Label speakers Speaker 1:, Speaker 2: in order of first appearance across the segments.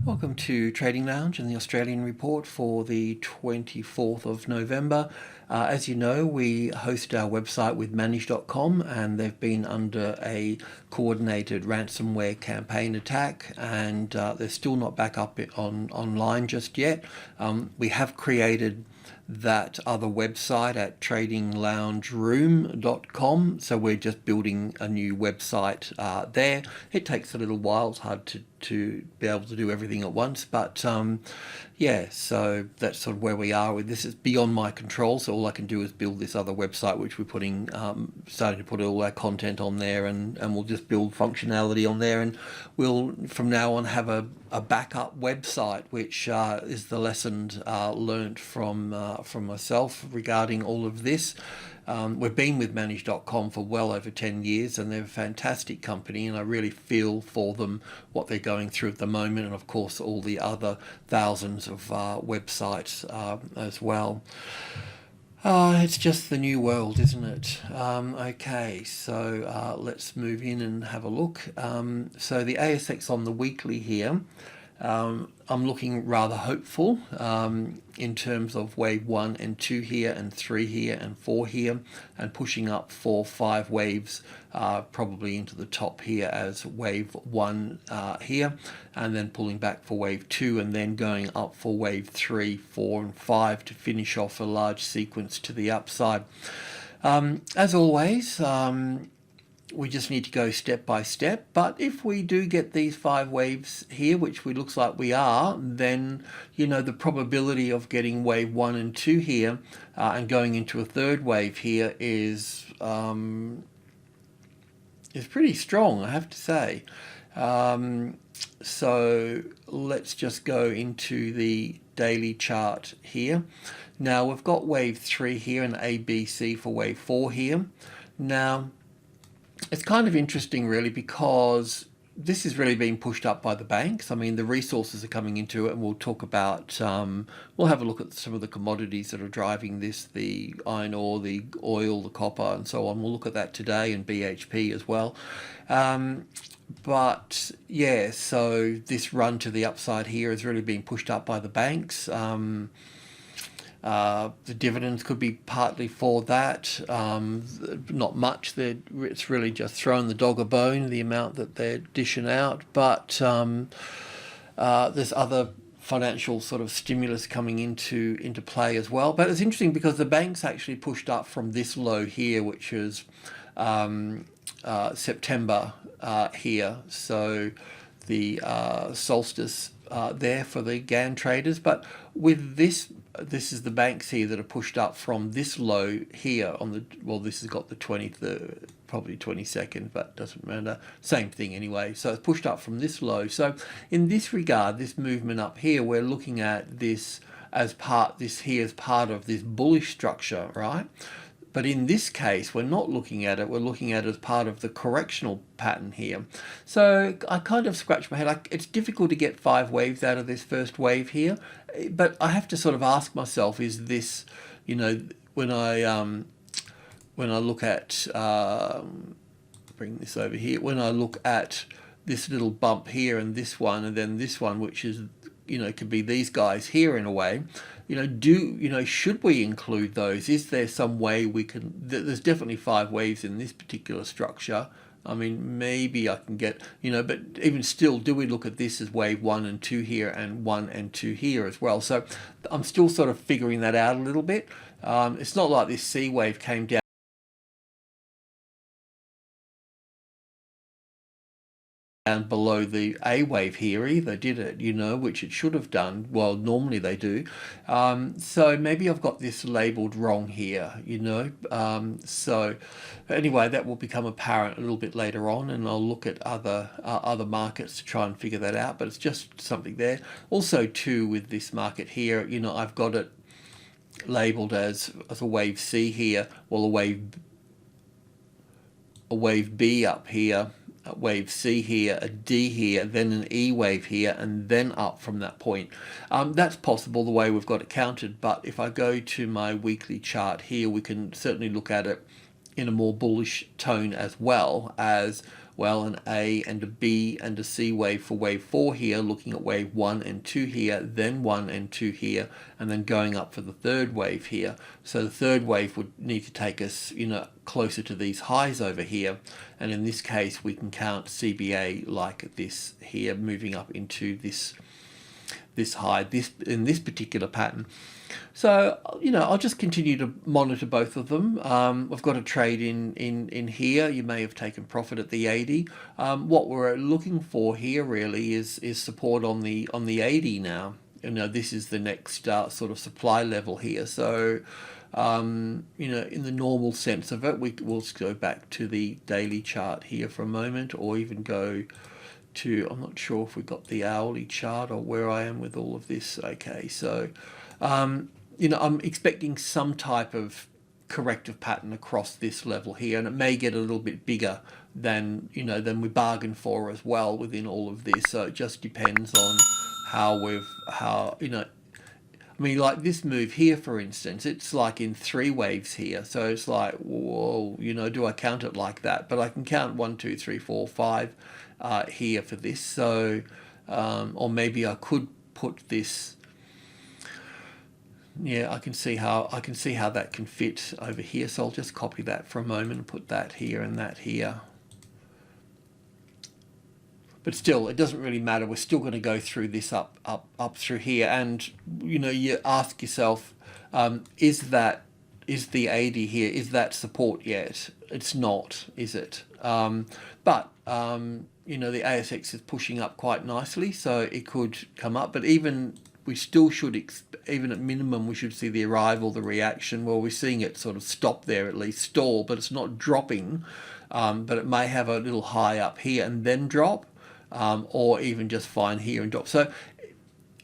Speaker 1: Welcome to Trading Lounge and the Australian report for the 24th of November. As you know, we host our website with Manage.com, and they've been under a coordinated ransomware campaign attack, and they're still not back up online just yet. We have created that other website at TradingLoungeRoom.com, so we're just building a new website there. It takes a little while. It's hard to be able to do everything at once, but yeah, so that's sort of where we are with this. It's beyond my control, so all I can do is build this other website, which we're putting starting to put all our content on there, and we'll just build functionality on there, and we'll from now on have a backup website, which is the lesson learnt from myself regarding all of this. We've been with Manage.com for well over 10 years, and they're a fantastic company, and I really feel for them, what they're going through at the moment, and of course all the other thousands of websites as well. It's just the new world, isn't it? Okay, so let's move in and have a look. So the ASX on the weekly here, I'm looking rather hopeful in terms of wave 1 and 2 here, and 3 here and 4 here, and pushing up for 5 waves probably into the top here as wave 1 here, and then pulling back for wave 2, and then going up for wave 3, 4 and 5 to finish off a large sequence to the upside. As always, we just need to go step by step, but if we do get these 5 waves here, which looks like we are, then the probability of getting wave 1 and 2 here and going into a third wave here is pretty strong, I have to say. So let's just go into the daily chart here. Now we've got wave 3 here and ABC for wave 4 here. Now it's kind of interesting really, because this is really being pushed up by the banks. I mean, the resources are coming into it, and we'll talk about, we'll have a look at some of the commodities that are driving this, the iron ore, the oil, the copper and so on. We'll look at that today, and BHP as well. But yeah, so this run to the upside here is really being pushed up by the banks. The dividends could be partly for that, not much. It's really just throwing the dog a bone, the amount that they're dishing out, but there's other financial sort of stimulus coming into play as well. But it's interesting because the banks actually pushed up from this low here, which is September here, so the solstice there for the GAN traders. But with this is the banks here that are pushed up from this low here on the, well, this has got the 23rd, probably 22nd, but doesn't matter, same thing anyway. So it's pushed up from this low. So in this regard, this movement up here, we're looking at this as part, this here as part of this bullish structure, right? But in this case, we're not looking at it, we're looking at it as part of the correctional pattern here. So I kind of scratch my head. It's difficult to get 5 waves out of this first wave here, but I have to sort of ask myself, is this, when I look at, bring this over here, when I look at this little bump here and this one, and then this one, which is, could be these guys here in a way, should we include those? Is there some way we can, there's definitely 5 waves in this particular structure. I mean, maybe I can get, but even still, do we look at this as wave 1 and 2 here, and 1 and 2 here as well? So I'm still sort of figuring that out a little bit. It's not like this C wave came down below the A wave here either, did it? Which it should have done. Well, normally they do. So maybe I've got this labeled wrong here, so anyway, that will become apparent a little bit later on, and I'll look at other markets to try and figure that out, but it's just something there. Also too, with this market here, I've got it labeled as a wave C here, well, a wave B up here, a wave C here, a D here, then an E wave here, and then up from that point. That's possible the way we've got it counted, but if I go to my weekly chart here, we can certainly look at it in a more bullish tone, as well as well, an A and a B and a C wave for wave 4 here, looking at wave 1 and 2 here, then 1 and 2 here, and then going up for the third wave here. So the third wave would need to take us, closer to these highs over here. And in this case, we can count CBA like this here, moving up into this high, in this particular pattern. So, I'll just continue to monitor both of them. I've got a trade in here. You may have taken profit at the 80. What we're looking for here really is support on the 80 now. This is the next sort of supply level here. So, in the normal sense of it, we'll go back to the daily chart here for a moment, or even go to, I'm not sure if we've got the hourly chart or where I am with all of this. Okay, so I'm expecting some type of corrective pattern across this level here, and it may get a little bit bigger than we bargained for as well within all of this. So it just depends on like this move here, for instance, it's like in 3 waves here. So it's like, whoa, do I count it like that? But I can count 1, 2, 3, 4, 5 here for this. So, or maybe I could put this. Yeah, I can see how that can fit over here. So I'll just copy that for a moment and put that here and that here. But still, it doesn't really matter. We're still going to go through this up through here. And, you ask yourself, is the 80 here, is that support yet? It's not, is it? But the ASX is pushing up quite nicely, so it could come up. But even we still should, even at minimum, we should see the arrival, the reaction. Well, we're seeing it sort of stop there, at least stall, but it's not dropping. But it may have a little high up here and then drop. Or even just find here and drop. So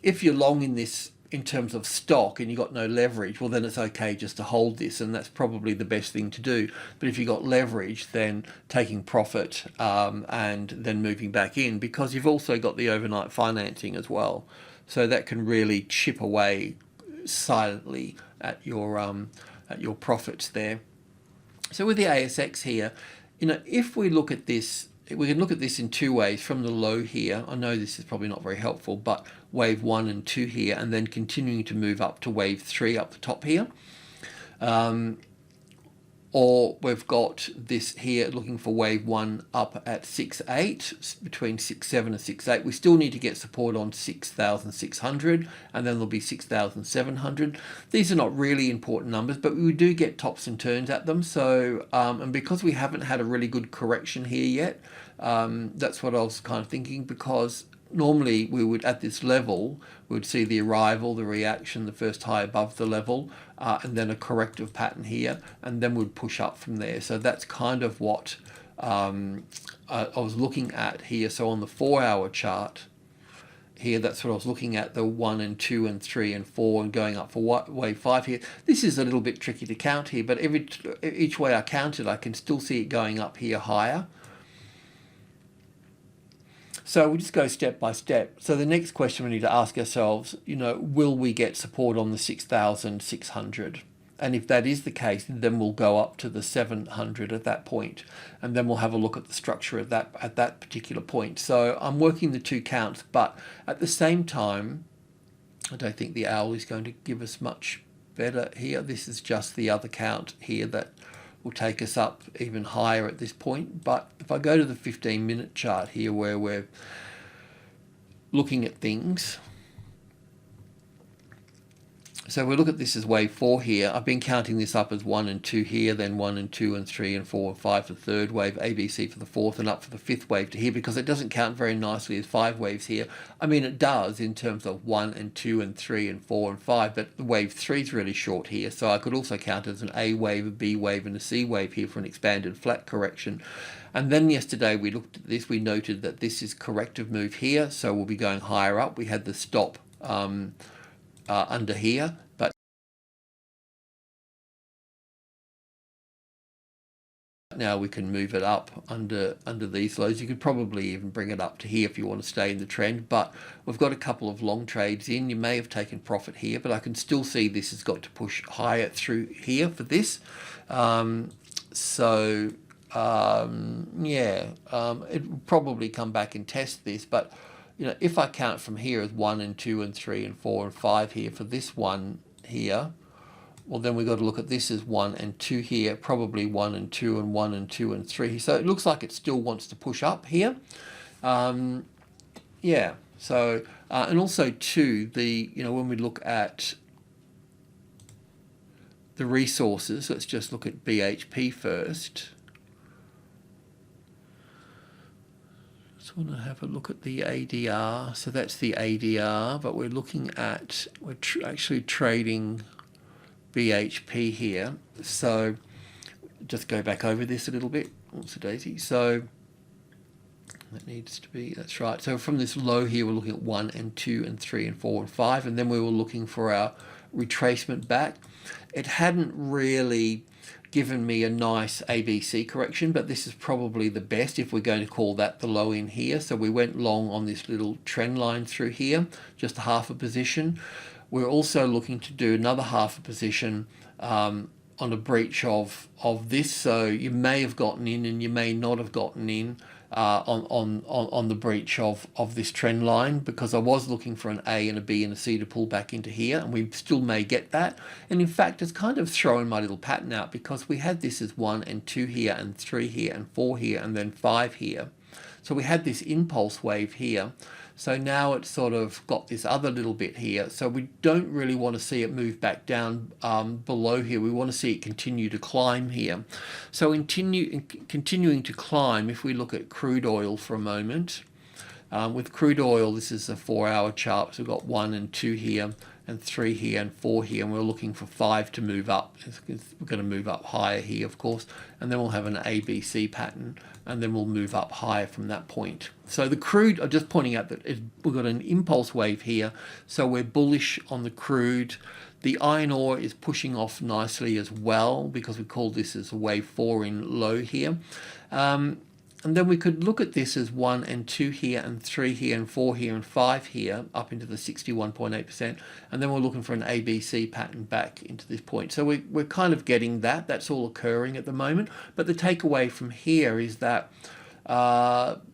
Speaker 1: if you're long in this in terms of stock and you've got no leverage, well, then it's okay just to hold this, and that's probably the best thing to do. But if you've got leverage, then taking profit and then moving back in, because you've also got the overnight financing as well. So that can really chip away silently at your profits there. So with the ASX here, if we look at this, we can look at this in 2 ways. From the low here, I know this is probably not very helpful, but wave 1 and 2 here, and then continuing to move up to wave 3 up the top here. Or we've got this here looking for wave 1 up at 6.8, between 6.7 and 6.8. We still need to get support on 6,600, and then there'll be 6,700. These are not really important numbers, but we do get tops and turns at them. So, and because we haven't had a really good correction here yet, that's what I was kind of thinking, because normally we would, at this level, we would see the arrival, the reaction, the first high above the level, and then a corrective pattern here, and then we'd push up from there. So that's kind of what I was looking at here. So on the 4-hour chart here, that's what I was looking at, the 1 and 2 and 3 and 4, and going up for wave 5 here. This is a little bit tricky to count here, but each way I count it, I can still see it going up here higher. So we'll just go step by step. So the next question we need to ask ourselves, will we get support on the 6,600? And if that is the case, then we'll go up to the 700 at that point, and then we'll have a look at the structure at that particular point. So I'm working the 2 counts, but at the same time, I don't think the owl is going to give us much better here. This is just the other count here that will take us up even higher at this point. But if I go to the 15-minute chart here, where we're looking at things, so we look at this as wave 4 here. I've been counting this up as 1 and 2 here, then 1 and 2 and 3 and 4 and 5 for the third wave, ABC for the fourth, and up for the 5th wave to here, because it doesn't count very nicely as 5 waves here. I mean, it does in terms of 1 and 2 and 3 and 4 and 5, but the wave 3 is really short here. So I could also count it as an A wave, a B wave, and a C wave here for an expanded flat correction. And then yesterday we looked at this, we noted that this is corrective move here, so we'll be going higher up. We had the stop under here, but now we can move it up under these lows. You could probably even bring it up to here if you want to stay in the trend, but we've got a couple of long trades in. You may have taken profit here, but I can still see this has got to push higher through here for this. So it will probably come back and test this, but if I count from here as 1 and 2 and 3 and 4 and 5 here for this one here, well, then we've got to look at this as 1 and 2 here, probably 1 and 2 and 1 and 2 and 3. So it looks like it still wants to push up here. Yeah, so, and also too, when we look at the resources, let's just look at BHP first. Just want to have a look at the ADR. So that's the ADR, but we're looking at, actually trading BHP here. So just go back over this a little bit. What's the daisy? So that needs to be, that's right. So from this low here, we're looking at 1 and 2 and 3 and 4 and 5, and then we were looking for our retracement back. It hadn't really given me a nice ABC correction, but this is probably the best if we're going to call that the low in here. So we went long on this little trend line through here, just half a position. We're also looking to do another half a position on a breach of this. So you may have gotten in and you may not have gotten in on the breach of this trend line, because I was looking for an A and a B and a C to pull back into here, and we still may get that. And in fact, it's kind of throwing my little pattern out, because we had this as 1 and 2 here and 3 here and 4 here and then 5 here. So we had this impulse wave here. So now it's sort of got this other little bit here. So we don't really want to see it move back down below here. We want to see it continue to climb here. So continuing to climb, if we look at crude oil for a moment, with crude oil, this is a 4-hour chart. So we've got 1 and 2 here and 3 here and 4 here, and we're looking for 5 to move up. We're going to move up higher here, of course, and then we'll have an ABC pattern, and then we'll move up higher from that point. So the crude, I'm just pointing out that we've got an impulse wave here, so we're bullish on the crude. The iron ore is pushing off nicely as well, because we call this as a wave 4 in low here. And then we could look at this as 1 and 2 here and 3 here and 4 here and 5 here up into the 61.8%, and then we're looking for an ABC pattern back into this point. So we're kind of getting that. That's all occurring at the moment. But the takeaway from here is that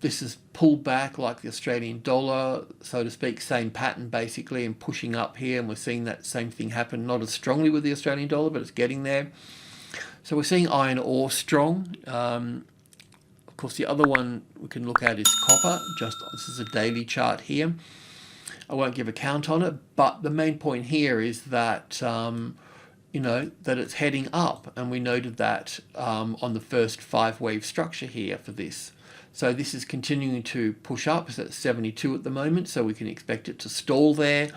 Speaker 1: this is pulled back like the Australian dollar, so to speak, same pattern basically, and pushing up here, and we're seeing that same thing happen, not as strongly with the Australian dollar, but it's getting there. So we're seeing iron ore strong. Of course, the other one we can look at is copper. This is a daily chart here. I won't give a count on it, but the main point here is that that it's heading up, and we noted that on the first 5-wave structure here for this. So this is continuing to push up. It's at 72 at the moment, so we can expect it to stall there.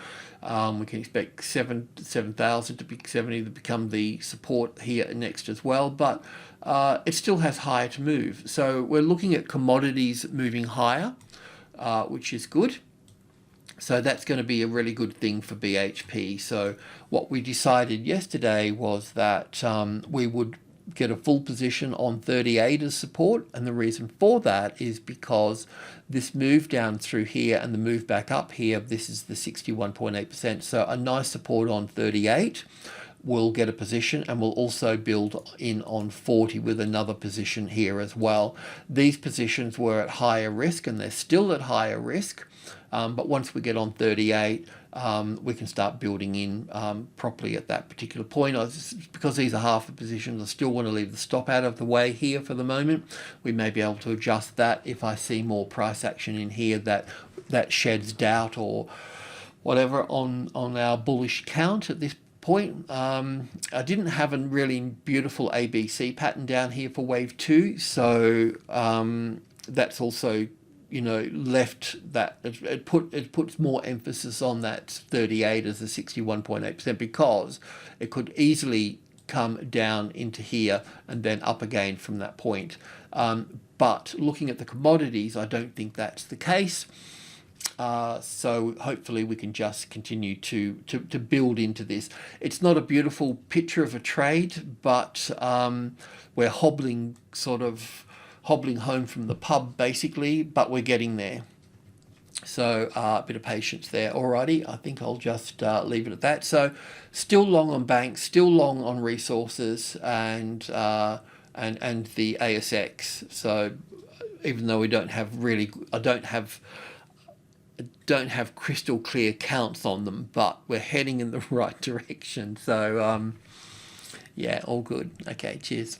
Speaker 1: We can expect 7,000 to be 70 to become the support here next as well, but it still has higher to move. So we're looking at commodities moving higher, which is good. So that's going to be a really good thing for BHP. So what we decided yesterday was that we would get a full position on 38 as support, and the reason for that is because this move down through here and the move back up here, this is the 61.8%, so a nice support on 38. We'll get a position, and we'll also build in on 40 with another position here as well. These positions were at higher risk, and they're still at higher risk, but once we get on 38, we can start building in properly at that particular point. Because these are half the positions, I still want to leave the stop out of the way here for the moment. We may be able to adjust that if I see more price action in here that sheds doubt or whatever on our bullish count at this point. I didn't have a really beautiful ABC pattern down here for wave 2, so that's also left that it puts more emphasis on that 38 as the 61.8%, because it could easily come down into here and then up again from that point. But looking at the commodities, I don't think that's the case. So hopefully we can just continue to build into this. It's not a beautiful picture of a trade, but we're hobbling home from the pub basically, but we're getting there. So a bit of patience there. Alrighty, I think I'll just leave it at that. So still long on banks, still long on resources, and and the ASX. So even though we don't have really, I don't have crystal clear counts on them, but we're heading in the right direction. So yeah, all good. Okay, cheers.